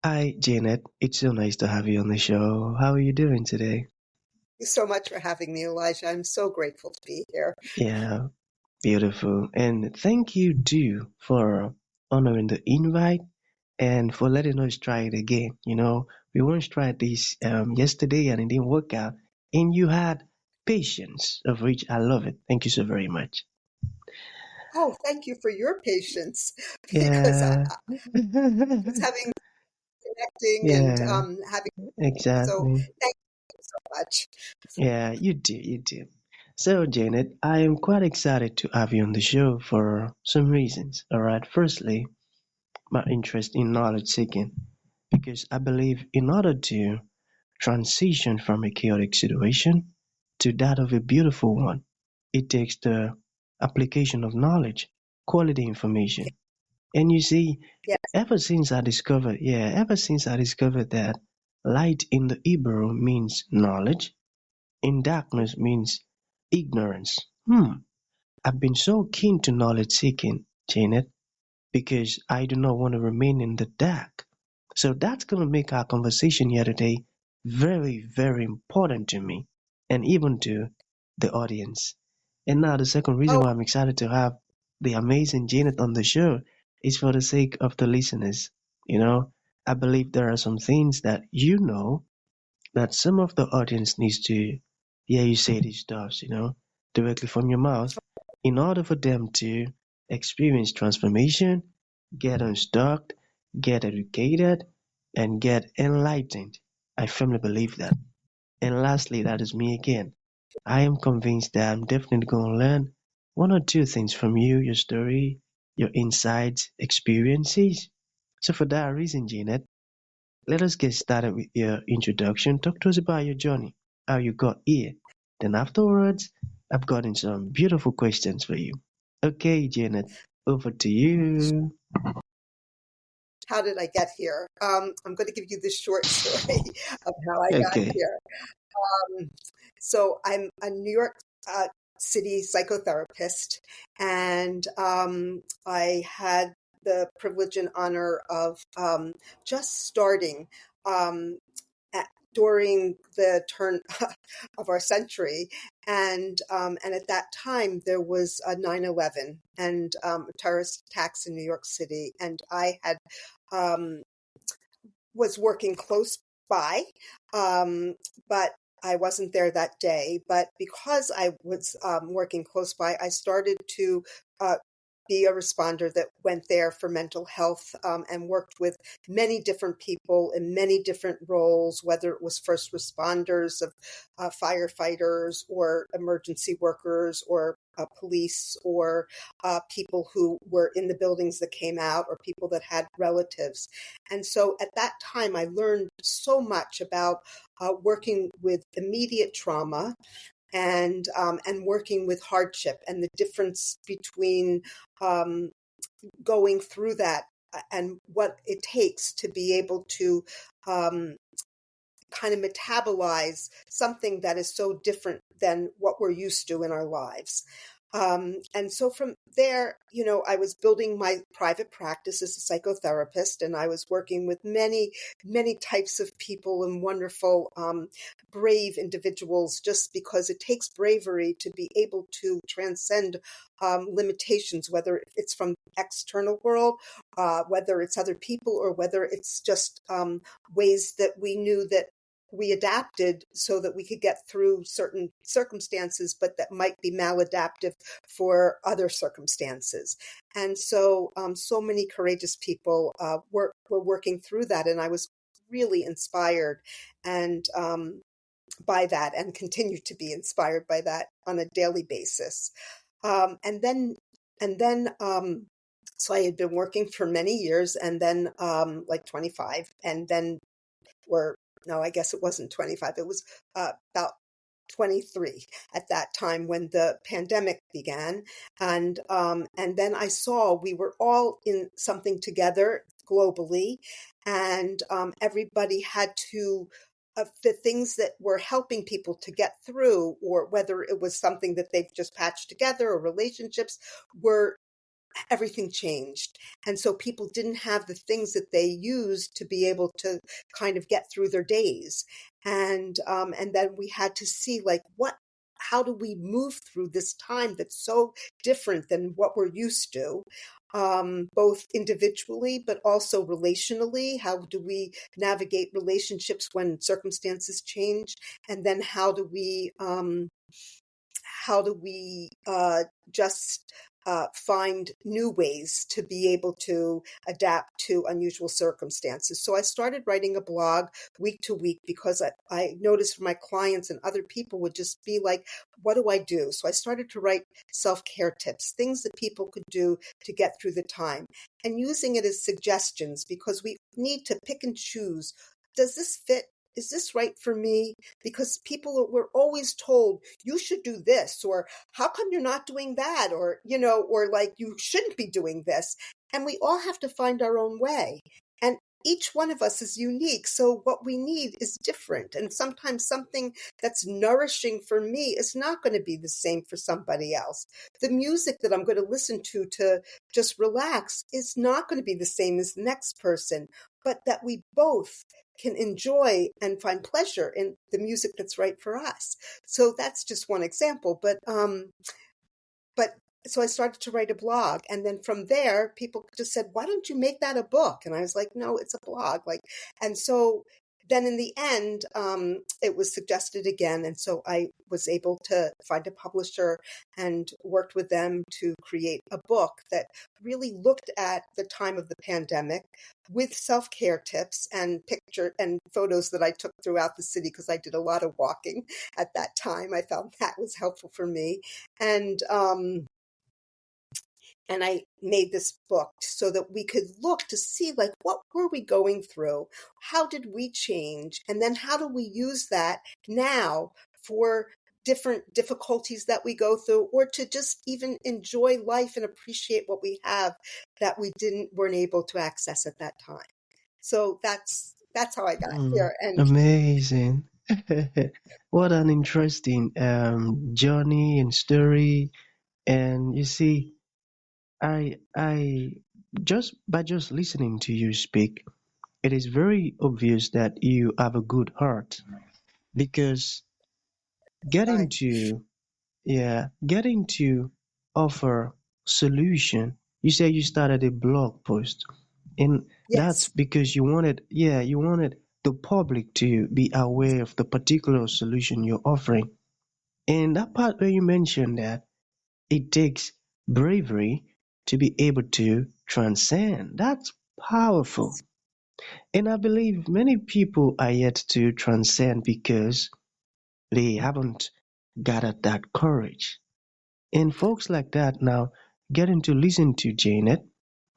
Hi, Janet. It's so nice to have you on the show. How are you doing today? You so much for having me, Elijah. I'm so grateful to be here. Yeah, beautiful. And thank you, too, for honoring the invite and for letting us try it again. We once tried this yesterday and it didn't work out. And you had patience, of which I love it. Thank you so very much. Oh, thank you for your patience because I Yeah. was having connecting and Yeah, having so exactly. thank you so much. Yeah, you do, you do. So, Janet, I am quite excited to have you on the show for some reasons. All right, firstly, my interest in knowledge seeking, because I believe in order to transition from a chaotic situation to that of a beautiful one, it takes the application of knowledge, quality information. And you see, Yes. ever since I discovered that light in the Hebrew means knowledge, in darkness means ignorance. I've been so keen to knowledge seeking, Janet, because I do not want to remain in the dark. So that's going to make our conversation here today very, very important to me and even to the audience. And now, the second reason Oh, why I'm excited to have the amazing Janet on the show is for the sake of the listeners. I believe there are some things that that some of the audience needs to hear you say these stuffs, directly from your mouth, in order for them to experience transformation, get unstuck, get educated, and get enlightened. I firmly believe that. And lastly, that is me again. I am convinced that I'm definitely going to learn one or two things from you, your story, your insights, experiences. So for that reason, Janet, let us get started with your introduction. Talk to us about your journey, how you got here. Then afterwards, I've gotten some beautiful questions for you. Okay, Janet, over to you. how did I get here? I'm going to give you the short story of how I got Okay. here. Um, so I'm a New York City psychotherapist, and I had the privilege and honor of just starting um, at, during the turn of our century, and at that time there was a 9/11 and a terrorist attacks in New York City, and I had um, was working close by, but I wasn't there that day. But because I was working close by, I started to uh, be a responder that went there for mental health and worked with many different people in many different roles, whether it was first responders of firefighters or emergency workers or police or people who were in the buildings that came out or people that had relatives. And so at that time, I learned so much about working with immediate trauma and working with hardship and the difference between um, going through that and what it takes to be able to um, kind of metabolize something that is so different than what we're used to in our lives. And so from there, I was building my private practice as a psychotherapist, and I was working with many, many types of people and wonderful, brave individuals, just because it takes bravery to be able to transcend limitations, whether it's from the external world, whether it's other people, or whether it's just ways that we knew that we adapted so that we could get through certain circumstances, but that might be maladaptive for other circumstances. And so, so many courageous people were working through that, and I was really inspired and by that, and continue to be inspired by that on a daily basis. And then, and then. So I had been working for many years, and then like 25, and then or no, I guess it wasn't 25. It was about 23 at that time when the pandemic began. And then I saw we were all in something together globally, and everybody had to. The things that were helping people to get through, or whether it was something that they've just patched together or relationships, were everything changed. And so people didn't have the things that they used to be able to kind of get through their days. And then we had to see like how do we move through this time that's so different than what we're used to, both individually but also relationally. How do we navigate relationships when circumstances change? And then how do we just find new ways to be able to adapt to unusual circumstances? So I started writing a blog week to week because I noticed for my clients and other people would just be like, what do I do? So I started to write self-care tips, things that people could do to get through the time, and using it as suggestions because we need to pick and choose. Does this fit? Is this right for me? Because we're always told you should do this, or how come you're not doing that? Or, or like you shouldn't be doing this. And we all have to find our own way. And each one of us is unique. So what we need is different. And sometimes something that's nourishing for me is not going to be the same for somebody else. The music that I'm going to listen to just relax is not going to be the same as the next person, but that we both can enjoy and find pleasure in the music that's right for us. So that's just one example. But so I started to write a blog, and then from there, people just said, "Why don't you make that a book?" And I was like, "No, it's a blog." And so then in the end, it was suggested again, and so I was able to find a publisher and worked with them to create a book that really looked at the time of the pandemic with self-care tips and picture and photos that I took throughout the city because I did a lot of walking at that time. I found that was helpful for me. And and I made this book so that we could look to see like what were we going through? How did we change? And then how do we use that now for different difficulties that we go through, or to just even enjoy life and appreciate what we have that we weren't able to access at that time. So that's how I got here. And Amazing. What an interesting journey and story. And you see, I just by just listening to you speak, it is very obvious that you have a good heart because getting fine. to getting to offer solution. You say you started a blog post, and that's Yes. because you wanted the public to be aware of the particular solution you're offering. And that part where you mentioned that it takes bravery to be able to transcend. That's powerful. And I believe many people are yet to transcend because they haven't gathered that courage. And folks like that now getting to listen to Janet,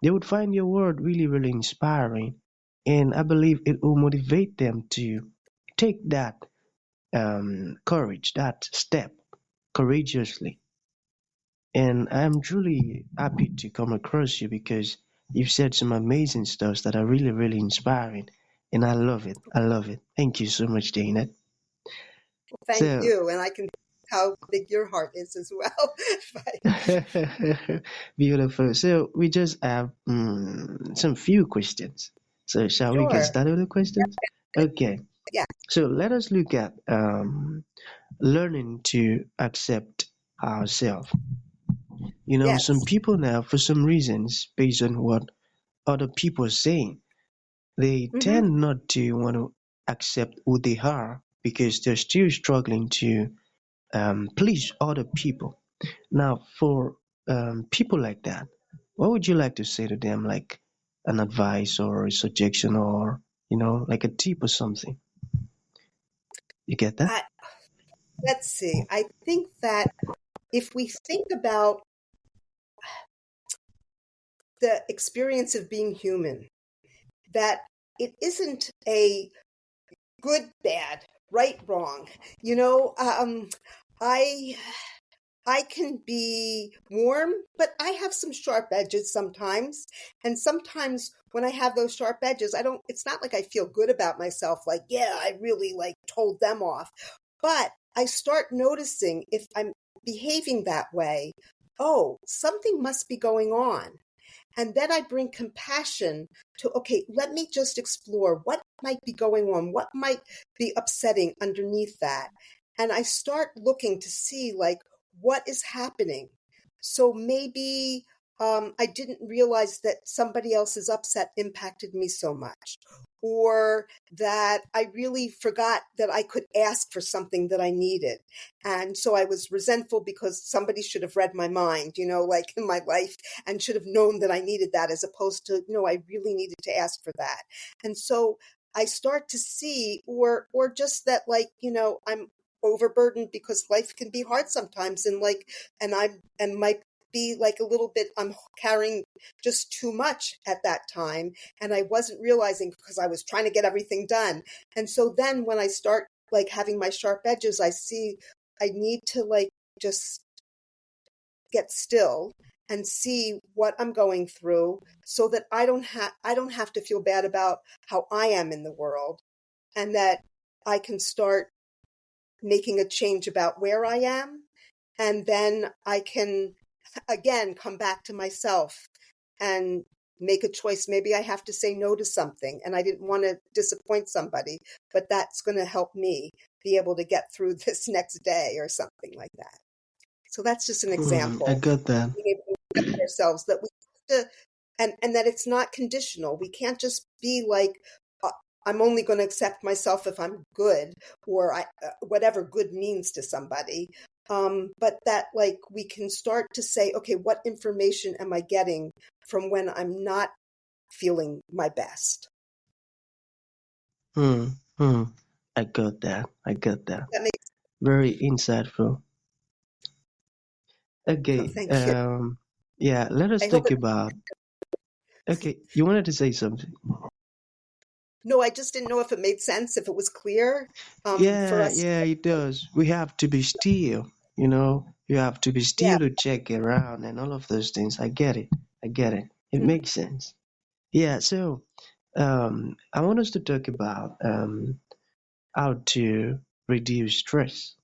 they would find your word really, really inspiring. And I believe it will motivate them to take that courage, that step courageously. And I'm truly happy to come across you because you've said some amazing stuff that are really, really inspiring. And I love it. I love it. Thank you so much, Janet. Well, thank So, you. And I can see how big your heart is as well. But beautiful. So we just have some few questions. So shall we get sure. started with the questions? Okay. Yeah. So let us look at learning to accept ourselves. You know, some Yes. people now, for some reasons, based on what other people are saying, they Hmm. tend not to want to accept who they are because they're still struggling to please other people. Now, for people like that, what would you like to say to them, like an advice or a suggestion or, like a tip or something? You get that? I, let's see. I think that if we think about the experience of being human, that it isn't a good, bad, right, wrong. You know, I I can be warm, but I have some sharp edges sometimes. And sometimes when I have those sharp edges, it's not like I feel good about myself, like, yeah, I really like told them off. But I start noticing if I'm behaving that way, oh, something must be going on. And then I bring compassion to, okay, let me just explore what might be going on, what might be upsetting underneath that. And I start looking to see like what is happening. So maybe I didn't realize that somebody else's upset impacted me so much, or that I really forgot that I could ask for something that I needed. And so I was resentful because somebody should have read my mind, like in my life, and should have known that I needed that, as opposed to, no, I really needed to ask for that. And so I start to see, or just that, like, I'm overburdened because life can be hard sometimes. And like, and might be like a little bit, I'm carrying just too much at that time. And I wasn't realizing because I was trying to get everything done. And so then when I start like having my sharp edges, I see I need to like just get still and see what I'm going through, so that I don't have to feel bad about how I am in the world, and that I can start making a change about where I am. And then I can again come back to myself and make a choice. Maybe I have to say no to something, and I didn't want to disappoint somebody, but that's going to help me be able to get through this next day or something like that. So that's just an I example. got that. Being able to accept ourselves, that we have to, and that it's not conditional. We can't just be like, uh, I'm only going to accept myself if I'm good, or whatever good means to somebody. But that like we can start to say, okay, what information am I getting from when I'm not feeling my best? Hmm. Hmm. I got that. I got that. That makes Very insightful. no, Okay. thank you. Yeah. Let us I hope talk it. about. Okay. You wanted to say something. No, I just didn't know if it made sense, if it was clear, for Yeah. us. Yeah. It does. We have to be still. You have to be Yeah, still to check around and all of those things. I get it. I get it. It mhm. makes sense. Yeah. So, I want us to talk about how to reduce stress.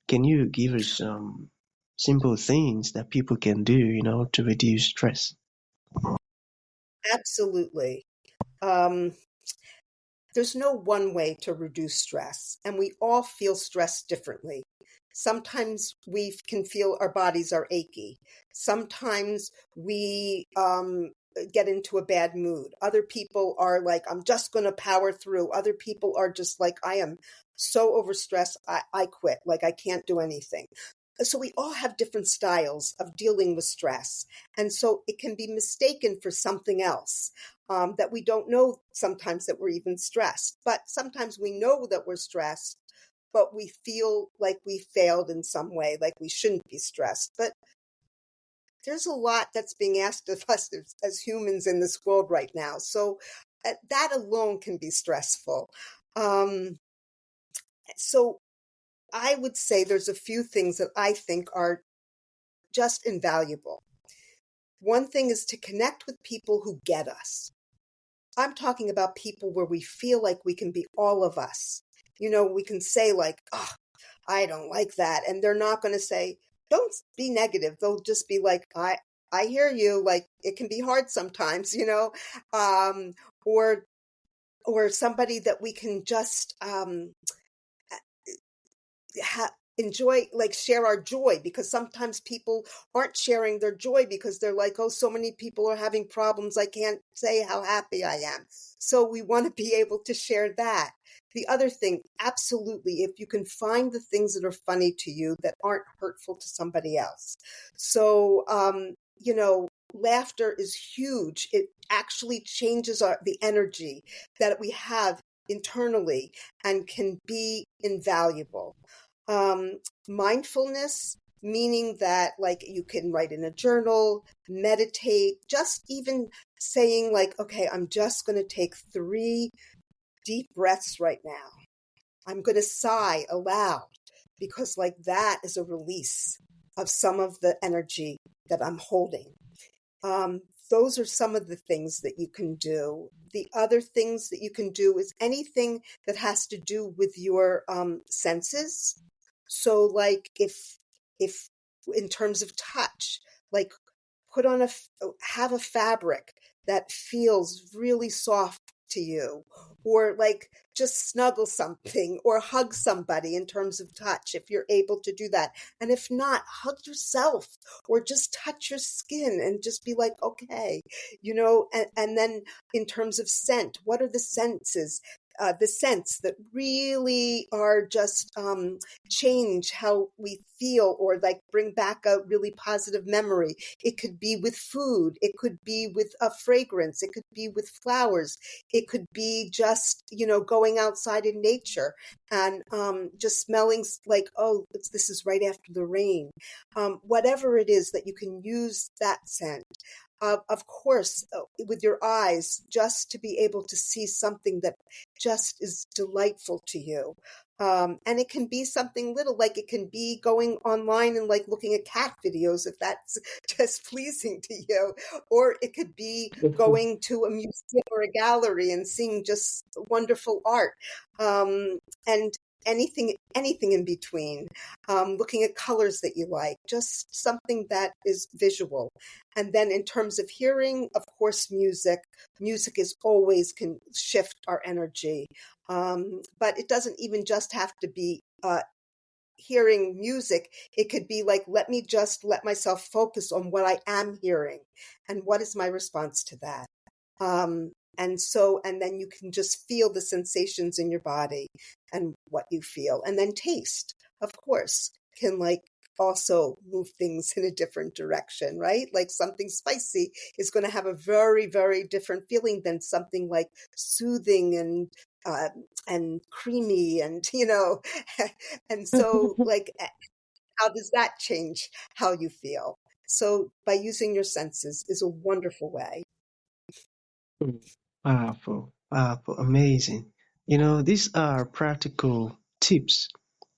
Can you give us some simple things that people can do, to reduce stress? Absolutely. Um, there's no one way to reduce stress, and we all feel stress differently. Sometimes we can feel our bodies are achy. Sometimes we get into a bad mood. Other people are like, I'm just going to power through. Other people are just like, I am so overstressed, I quit. Like, I can't do anything. So we all have different styles of dealing with stress. And so it can be mistaken for something else, that we don't know sometimes that we're even stressed. But sometimes we know that we're stressed, but we feel like we failed in some way, like we shouldn't be stressed. But there's a lot that's being asked of us as humans in this world right now. So that alone can be stressful. Um, so I would say there's a few things that I think are just invaluable. One thing is to connect with people who get us. I'm talking about people where we feel like we can be all of us. We can say like, oh, I don't like that. And they're not going to say, don't be negative. They'll just be like, I hear you. Like, it can be hard sometimes, um, or, or somebody that we can just, enjoy, like share our joy, because sometimes people aren't sharing their joy because they're like, oh, so many people are having problems, I can't say how happy I am. So we want to be able to share that. The other thing, absolutely, if you can find the things that are funny to you that aren't hurtful to somebody else. So laughter is huge. It actually changes the energy that we have internally, and can be invaluable. um, Mindfulness, meaning that like you can write in a journal, meditate, just even saying like, okay, I'm just going to take 3 deep breaths right now. I'm going to sigh aloud, because like that is a release of some of the energy that I'm holding. Um, those are some of the things that you can do. The other things that you can do is anything that has to do with your senses. So, like if in terms of touch, like put on have a fabric that feels really soft to you, or like just snuggle something or hug somebody in terms of touch if you're able to do that. And if not, hug yourself or just touch your skin and just be like, okay, and then in terms of scent, what are the senses? The scents that really are just change how we feel or like bring back a really positive memory. It could be with food. It could be with a fragrance. It could be with flowers. It could be just, going outside in nature and just smelling like, oh, this is right after the rain. Whatever it is that you can use that scent. Of course, with your eyes, just to be able to see something that just is delightful to you. And it can be something little, like it can be going online and like looking at cat videos, if that's just pleasing to you. Or it could be going to a museum or a gallery and seeing just wonderful art. And anything in between, looking at colors that you like, just something that is visual. And then in terms of hearing, of course, music is always can shift our energy. But it doesn't even just have to be hearing music. It could be like, let me just let myself focus on what I am hearing and what is my response to that. And then you can just feel the sensations in your body and what you feel. And then taste, of course, can like also move things in a different direction, right? Like something spicy is going to have a very, very different feeling than something like soothing and creamy and, and so like, how does that change how you feel? So by using your senses is a wonderful way. Mm. Powerful, powerful, amazing. These are practical tips,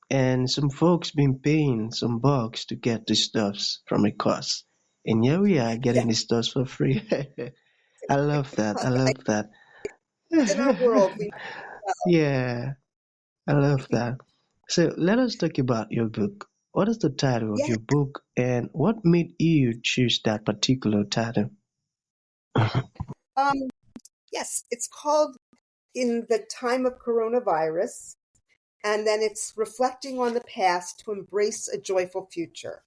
and some folks been paying some bucks to get the stuffs from a course. And here we are Yeah. getting the stuffs for free. I love that. I love that. In our world, we Yeah, I love that. So let us talk about your book. What is the title of yeah. your book, and what made you choose that particular title? Um, yes, it's called In the Time of Coronavirus, and then it's reflecting on the past to embrace a joyful future.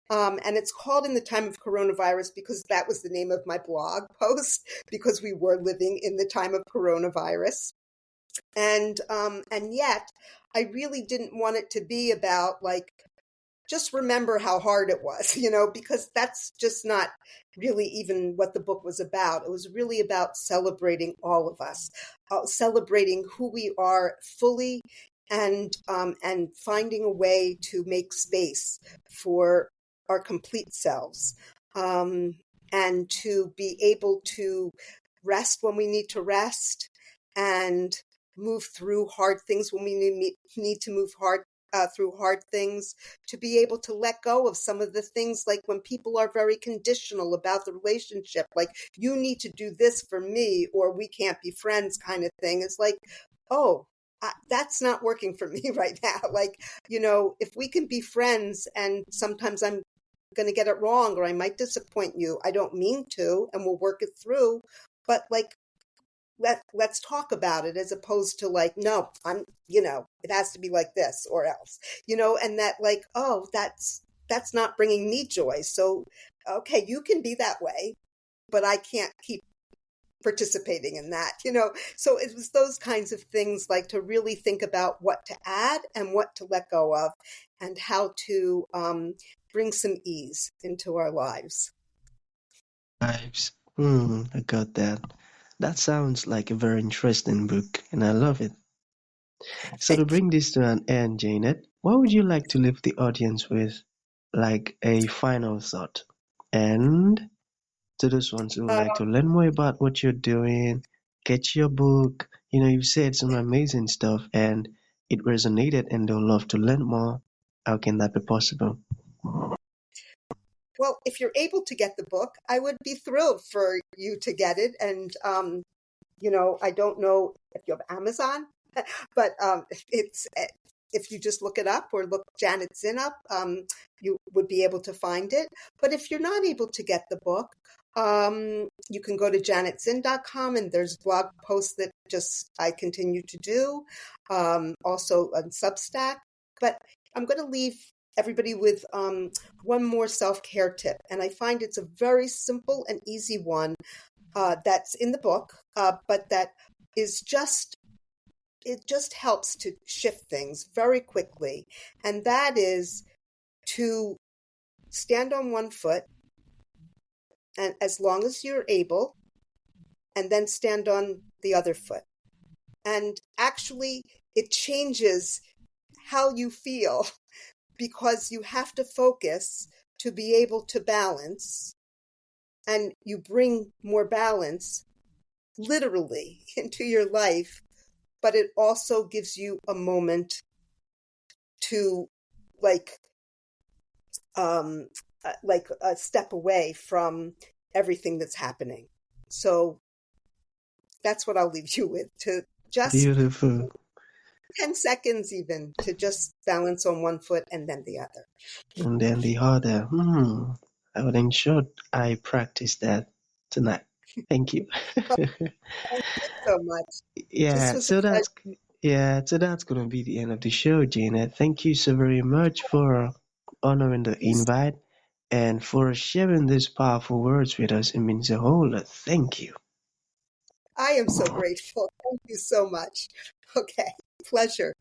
And it's called In the Time of Coronavirus because that was the name of my blog post, because we were living in the time of coronavirus. And yet I really didn't want it to be about like, just remember how hard it was, because that's just not really even what the book was about. It was really about celebrating all of us, celebrating who we are fully, and finding a way to make space for our complete selves, and to be able to rest when we need to rest, and move through hard things when we need to move through hard things, to be able to let go of some of the things, like when people are very conditional about the relationship, like you need to do this for me or we can't be friends kind of thing. It's like, oh, that's not working for me right now. Like, if we can be friends, and sometimes I'm going to get it wrong or I might disappoint you, I don't mean to, and we'll work it through. But like, let's talk about it, as opposed to like, no, it has to be like this or else, and that like, oh, that's not bringing me joy. So, okay, you can be that way, but I can't keep participating in that, So it was those kinds of things, like to really think about what to add and what to let go of, and how to bring some ease into our lives. Vibes. I got that. That sounds like a very interesting book, and I love it. So to Thank bring this to an end, Janet, what would you like to leave the audience with, like a final thought? And to those ones who would you. like to learn more about what you're doing, get your book. You've said some amazing stuff, and it resonated, and they'll love to learn more. How can that be possible? Well, if you're able to get the book, I would be thrilled for you to get it. And, I don't know if you have Amazon, but it's if you just look it up or look Janet Zinn up, you would be able to find it. But if you're not able to get the book, you can go to janetzinn.com, and there's blog posts that just I continue to do, also on Substack. But I'm going to leave everybody with one more self-care tip, and I find it's a very simple and easy one that's in the book, but that is just it just helps to shift things very quickly, and that is to stand on one foot, and as long as you're able, and then stand on the other foot. And actually, it changes how you feel because you have to focus to be able to balance, and you bring more balance literally into your life, but it also gives you a moment to like a step away from everything that's happening. So that's what I'll leave you with, to just Beautiful. 10 seconds even to just balance on one foot and then the other. And then the other. I would ensure I practice that tonight. Thank you. Oh, thank you so much. This Yeah, was a so pleasure. that's gonna be the end of the show, Janet. Thank you so very much for honoring the invite and for sharing these powerful words with us. It means a whole lot. Thank you. I am so grateful. Thank you so much. Okay, pleasure.